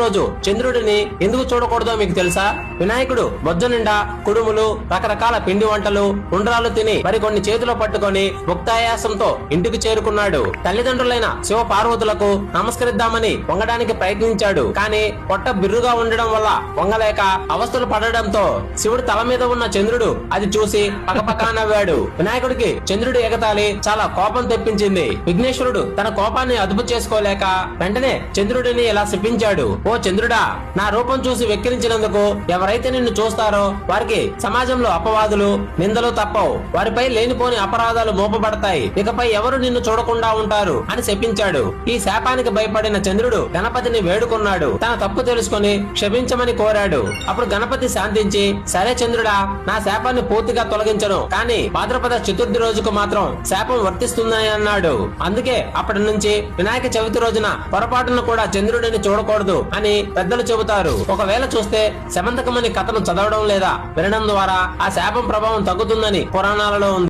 రోజు చంద్రుడిని ఎందుకు చూడకూడదో మీకు తెలుసా? వినాయకుడు బొజ్జ నిండా కుడుములు, రకరకాల పిండి వంటలు, ఉండ్రాలు తిని మరికొన్ని చేతిలో పట్టుకొని ముక్తాయాసంతో ఇంటికి చేరుకున్నాడు. తల్లిదండ్రులైన శివ పార్వతులకు నమస్కరిద్దామని వంగడానికి ప్రయత్నించాడు. కానీ పొట్ట బిర్రుగా ఉండడం వల్ల వంగలేక అవస్థలు పడడంతో శివుడి తల మీద ఉన్న చంద్రుడు అది చూసి పకపకా నవ్వాడు. వినాయకుడికి చంద్రుడి ఎగతాళి చాలా కోపం తెప్పించింది. విఘ్నేశ్వరుడు తన కోపాన్ని అదుపు చేసుకోలేక వెంటనే చంద్రుడిని ఇలా శపించాడు. ఓ చంద్రుడా, నా రూపం చూసి వెక్కిరించినందుకు ఎవరైతే నిన్ను చూస్తారో వారికి సమాజంలో అపవాదులు, నిందలు తప్పవు. వారిపై లేనిపోని అపరాధాలు మోపబడతాయి. ఇకపై ఎవరు నిన్ను చూడకుండా ఉంటారు అని శపించాడు. ఈ శాపానికి భయపడిన చంద్రుడు గణపతిని వేడుకున్నాడు. తన తప్పు తెలుసుకుని క్షమించమని కోరాడు. అప్పుడు గణపతి శాంతించి, సరే చంద్రుడా, నా శాపాన్ని పూర్తిగా తొలగించను, కానీ భాద్రపద చతుర్థి రోజుకు మాత్రం శాపం వర్తిస్తుందని అన్నాడు. అందుకే అప్పటి నుంచి వినాయక చవితి రోజున పొరపాటును కూడా చంద్రుడిని చూడకూడదు అని పెద్దలు చెబుతారు. ఒకవేళ చూస్తే శమంతకమని కథను చదవడం లేదా వినడం ద్వారా ఆ శాపం ప్రభావం తగ్గుతుందని పురాణాలలో ఉంది.